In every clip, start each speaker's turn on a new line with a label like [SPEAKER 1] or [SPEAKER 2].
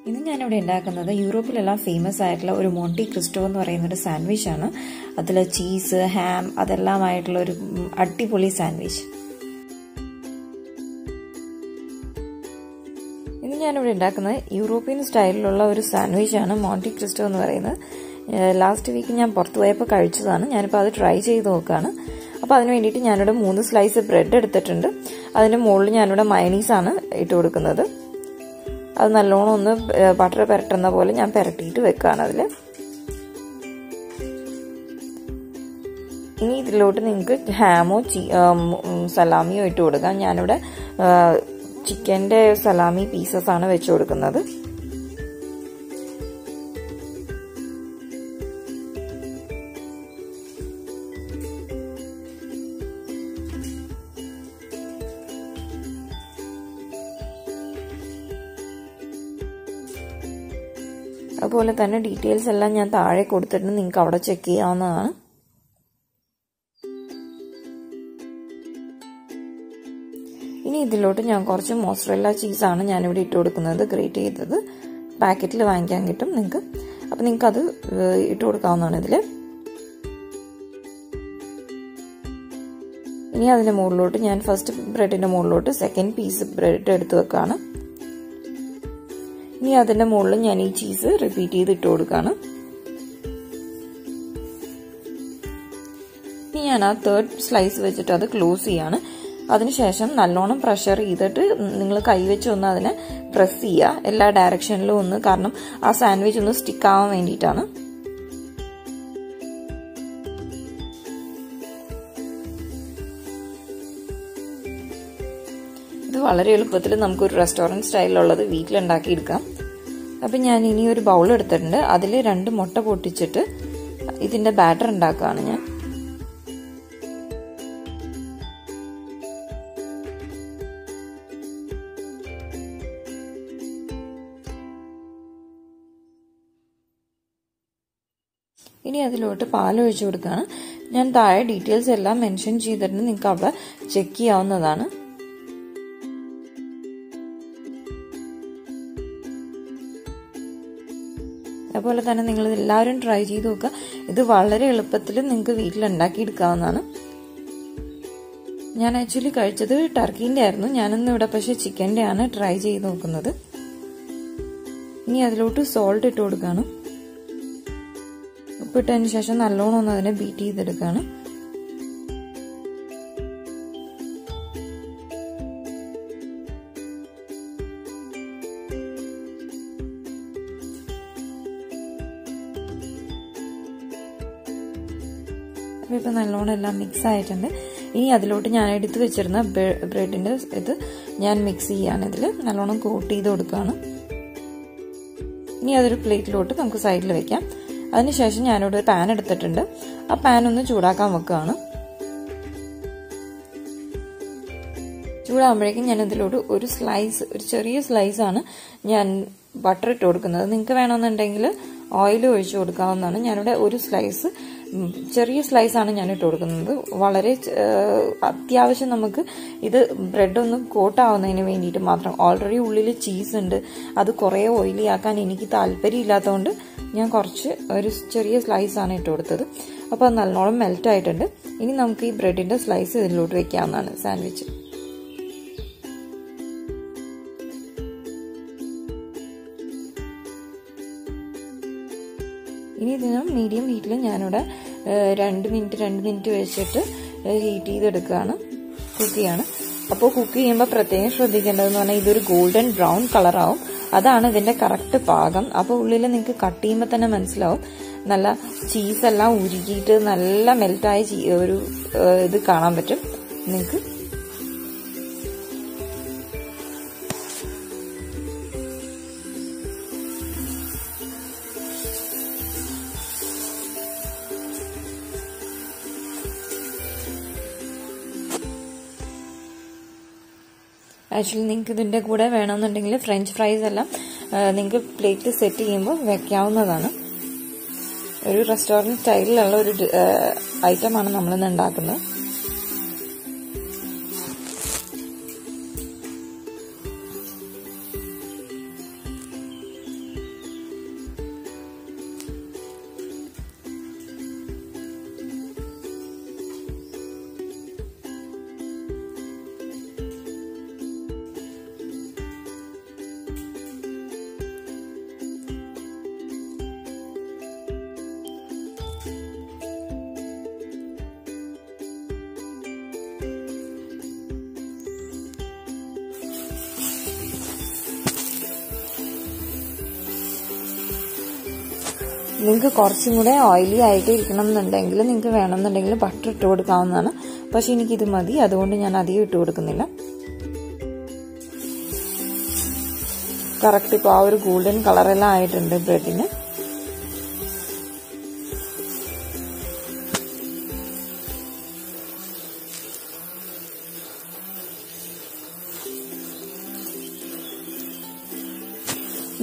[SPEAKER 1] ഇന്ന് ഞാനിവിടെ ഉണ്ടാക്കുന്നത് യൂറോപ്പിലെല്ലാം ഫേമസ് ആയിട്ടുള്ള ഒരു മോണ്ടി ക്രിസ്റ്റോ എന്ന് പറയുന്ന ഒരു സാൻഡ്വിച്ച് ആണ്. അതിൽ ചീസ്, ഹാം അതെല്ലാമായിട്ടുള്ള ഒരു അടിപൊളി സാൻഡ്വിച്ച്. ഇന്ന് ഞാനിവിടെ ഉണ്ടാക്കുന്നത് യൂറോപ്യൻ സ്റ്റൈലിലുള്ള ഒരു സാൻഡ്വിച്ച് ആണ് മോണ്ടി ക്രിസ്റ്റോ എന്ന് പറയുന്നത്. ലാസ്റ്റ് വീക്ക് ഞാൻ പുറത്ത് പോയപ്പോൾ കഴിച്ചതാണ്. ഞാനിപ്പോൾ അത് ട്രൈ ചെയ്ത് നോക്കുകയാണ്. അപ്പോൾ അതിന് വേണ്ടിയിട്ട് ഞാനിവിടെ 3 സ്ലൈസ് ബ്രെഡ് എടുത്തിട്ടുണ്ട്. അതിൻ്റെ മുകളിൽ ഞാനിവിടെ മയണീസ് ആണ് ഇട്ട് കൊടുക്കുന്നത്. അത് നല്ലോണം ഒന്ന് ബട്ടർ പുരട്ടുന്ന പോലെ ഞാൻ പുരട്ടിയിട്ട് വെക്കുകയാണ് അതിൽ. ഇനി ഇതിലോട്ട് നിങ്ങൾക്ക് ഹാമോ സലാമിയോ ഇട്ട് കൊടുക്കാം. ഞാനിവിടെ ചിക്കൻ്റെ സലാമി പീസസ് ആണ് വെച്ച് കൊടുക്കുന്നത്. അതുപോലെ തന്നെ ഡീറ്റെയിൽസ് എല്ലാം ഞാൻ താഴെ കൊടുത്തിട്ട് നിങ്ങൾക്ക് അവിടെ ചെക്ക് ചെയ്യാവുന്നതാണ്. ഇനി ഇതിലോട്ട് ഞാൻ കുറച്ച് മോസറല്ല ചീസാണ് ഞാനിവിടെ ഇട്ട് കൊടുക്കുന്നത്. ഗ്രേറ്റ് ചെയ്തത് പാക്കറ്റിൽ വാങ്ങിക്കാൻ കിട്ടും നിങ്ങൾക്ക്. അപ്പം നിങ്ങൾക്ക് അത് ഇട്ട് കൊടുക്കാവുന്നതാണ് ഇതിൽ. ഇനി അതിൻ്റെ മുകളിലോട്ട് ഞാൻ ഫസ്റ്റ് ബ്രെഡിൻ്റെ മുകളിലോട്ട് സെക്കൻഡ് പീസ് ബ്രെഡ് എടുത്ത് വെക്കുകയാണ്. ഇനി അതിൻ്റെ മുകളിൽ ഞാൻ ഈ ചീസ് റിപ്പീറ്റ് ചെയ്ത് ഇട്ട് കൊടുക്കുകയാണ്. ഇനി ഞാൻ ആ 3rd സ്ലൈസ് വെച്ചിട്ട് അത് ക്ലോസ് ചെയ്യാണ്. അതിനുശേഷം നല്ലോണം പ്രഷർ ചെയ്തിട്ട് നിങ്ങൾ കൈവച്ച് ഒന്ന് അതിനെ പ്രസ് ചെയ്യുക എല്ലാ ഡയറക്ഷനിലും ഒന്ന്. കാരണം ആ സാൻഡ്വിച്ച് ഒന്ന് സ്റ്റിക്ക് ആവാൻ വേണ്ടിയിട്ടാണ്. ഇത് വളരെ എളുപ്പത്തിൽ നമുക്കൊരു റെസ്റ്റോറൻറ്റ് സ്റ്റൈലിലുള്ളത് വീട്ടിലുണ്ടാക്കിയെടുക്കാം. അപ്പം ഞാൻ ഇനി ഒരു ബൗൾ എടുത്തിട്ടുണ്ട്. അതിൽ 2 മുട്ട പൊട്ടിച്ചിട്ട് ഇതിൻ്റെ ബാറ്റർ ഉണ്ടാക്കുകയാണ് ഞാൻ. ഇനി അതിലോട്ട് പാൽ ഒഴിച്ചു കൊടുക്കുകയാണ്. ഞാൻ താഴെ ഡീറ്റെയിൽസ് എല്ലാം മെൻഷൻ ചെയ്തിട്ടുണ്ട്. നിങ്ങൾക്ക് അവിടെ ചെക്ക് ചെയ്യാവുന്നതാണ്. അതുപോലെ തന്നെ നിങ്ങൾ എല്ലാവരും ട്രൈ ചെയ്ത് നോക്കുക. ഇത് വളരെ എളുപ്പത്തിൽ നിങ്ങൾക്ക് വീട്ടിൽ ഉണ്ടാക്കിയെടുക്കാവുന്നതാണ്. ഞാൻ ആക്ച്വലി കഴിച്ചത് ടർക്കീൻ്റെ ആയിരുന്നു. ഞാനിന്ന് ഇവിടെ പക്ഷേ ചിക്കൻ്റെ ആണ് ട്രൈ ചെയ്ത് നോക്കുന്നത്. ഇനി അതിലോട്ട് സോൾട്ട് ഇട്ട് കൊടുക്കുകയാണ്. ഉപ്പിട്ടതിന് ശേഷം നല്ലോണം ഒന്ന് അതിനെ ബീറ്റ് ചെയ്തെടുക്കുകയാണ്. അപ്പോൾ ഇപ്പോൾ നല്ലോണം എല്ലാം മിക്സ് ആയിട്ടുണ്ട്. ഇനി അതിലോട്ട് ഞാൻ എടുത്ത് വെച്ചിരുന്ന ബ്രെഡിൻ്റെ ഇത് ഞാൻ മിക്സ് ചെയ്യാണ്. ഇതിൽ നല്ലോണം കോട്ട് ചെയ്ത് കൊടുക്കുകയാണ്. ഇനി അതൊരു പ്ലേറ്റിലോട്ട് നമുക്ക് സൈഡിൽ വെക്കാം. അതിനുശേഷം ഞാനിവിടെ ഒരു പാൻ എടുത്തിട്ടുണ്ട്. ആ പാൻ ഒന്ന് ചൂടാക്കാൻ വെക്കുകയാണ്. ചൂടാകുമ്പോഴേക്കും ഞാൻ ഇതിലോട്ട് ഒരു ചെറിയ സ്ലൈസാണ് ഞാൻ ബട്ടർ ഇട്ട് കൊടുക്കുന്നത്. നിങ്ങൾക്ക് വേണമെന്നുണ്ടെങ്കിൽ ഓയിൽ ഒഴിച്ച് കൊടുക്കാവുന്നതാണ്. ഞാനിവിടെ ഒരു ചെറിയ സ്ലൈസാണ് ഞാൻ ഇട്ട് കൊടുക്കുന്നത്. വളരെ അത്യാവശ്യം നമുക്ക് ഇത് ബ്രെഡ് ഒന്ന് കോട്ടാവുന്നതിന് വേണ്ടിയിട്ട് മാത്രം. ഓൾറെഡി ഉള്ളിൽ ചീസ് ഉണ്ട്. അത് കുറേ ഓയിലി ആക്കാൻ എനിക്ക് താല്പര്യമില്ലാത്തതുകൊണ്ട് ഞാൻ ഒരു ചെറിയ സ്ലൈസാണ് ഇട്ട് കൊടുത്തത്. അപ്പോൾ അത് നല്ലോണം മെൽറ്റ് ആയിട്ടുണ്ട്. ഇനി നമുക്ക് ഈ ബ്രെഡിൻ്റെ സ്ലൈസ് ഇതിലോട്ട് വെക്കാവുന്നതാണ് സാൻഡ്വിച്ച്. ഇനി ഇതിന് മീഡിയം ഹീറ്റിൽ ഞാനിവിടെ 2 മിനിറ്റ് വെച്ചിട്ട് ഹീറ്റ് ചെയ്തെടുക്കുകയാണ്, കുക്ക് ചെയ്യാണ്. അപ്പോൾ കുക്ക് ചെയ്യുമ്പോൾ പ്രത്യേകം ശ്രദ്ധിക്കേണ്ടതെന്ന് പറഞ്ഞാൽ ഇതൊരു ഗോൾഡൻ ബ്രൗൺ കളറാവും. അതാണ് ഇതിൻ്റെ കറക്റ്റ് പാകം. അപ്പോൾ ഉള്ളിൽ നിങ്ങൾക്ക് കട്ട് ചെയ്യുമ്പോൾ തന്നെ മനസ്സിലാവും നല്ല ചീസെല്ലാം ഉരുകിയിട്ട് നല്ല മെൽറ്റായ ഒരു ഇത് കാണാൻ പറ്റും നിങ്ങൾക്ക്. ആക്ച്വലി നിങ്ങൾക്ക് ഇതിൻ്റെ കൂടെ വേണമെന്നുണ്ടെങ്കിൽ ഫ്രഞ്ച് ഫ്രൈസ് എല്ലാം നിങ്ങൾക്ക് പ്ലേറ്റ് സെറ്റ് ചെയ്യുമ്പോൾ വെക്കാവുന്നതാണ്. ഒരു റെസ്റ്റോറൻറ്റ് സ്റ്റൈലിലുള്ള ഒരു ഐറ്റമാണ് നമ്മളിന്ന് ഉണ്ടാക്കുന്നത്. നിങ്ങൾക്ക് കുറച്ചും കൂടെ ഓയിലി ആയിട്ട് ഇരിക്കണം എന്നുണ്ടെങ്കിൽ നിങ്ങൾക്ക് വേണമെന്നുണ്ടെങ്കിൽ ബട്ടർ ഇട്ട് കൊടുക്കാവുന്നതാണ്. പക്ഷെ എനിക്കിത് മതി, അതുകൊണ്ട് ഞാൻ അധികം ഇട്ട് കൊടുക്കുന്നില്ല. കറക്റ്റ് ഇപ്പോൾ ആ ഒരു ഗോൾഡൻ കളറെല്ലാം ആയിട്ടുണ്ട് ബ്രെഡിന്.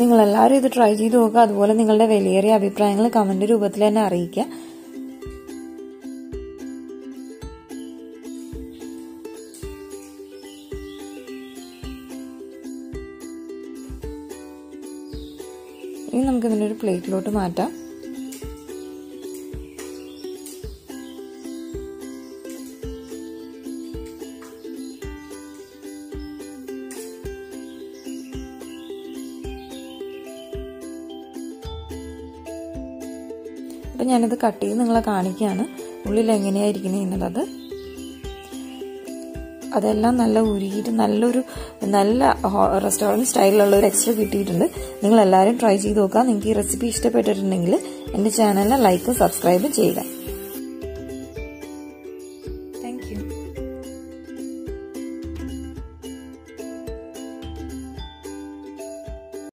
[SPEAKER 1] നിങ്ങളെല്ലാവരും ഇത് ട്രൈ ചെയ്ത് നോക്കുക. അതുപോലെ നിങ്ങളുടെ വിലയേറിയ അഭിപ്രായങ്ങൾ കമന്റ് രൂപത്തിൽ തന്നെ അറിയിക്കുക. ഇനി നമുക്കിതിൻ്റെ ഒരു പ്ലേറ്റിലോട്ട് മാറ്റാം. അപ്പം ഞാനിത് കട്ട് ചെയ്ത് നിങ്ങളെ കാണിക്കുകയാണ് ഉള്ളിൽ എങ്ങനെയായിരിക്കുന്നത് എന്നുള്ളത്. അതെല്ലാം നല്ല ഉരുകിയിട്ട് നല്ല റെസ്റ്റോറൻറ്റ് സ്റ്റൈലിലുള്ള ഒരു ടെക്സ്ചർ കിട്ടിയിട്ടുണ്ട്. നിങ്ങളെല്ലാവരും ട്രൈ ചെയ്ത് നോക്കുക. നിങ്ങൾക്ക് ഈ റെസിപ്പി ഇഷ്ടപ്പെട്ടിട്ടുണ്ടെങ്കിൽ എൻ്റെ ചാനലിനെ ലൈക്കും സബ്സ്ക്രൈബും ചെയ്യുക.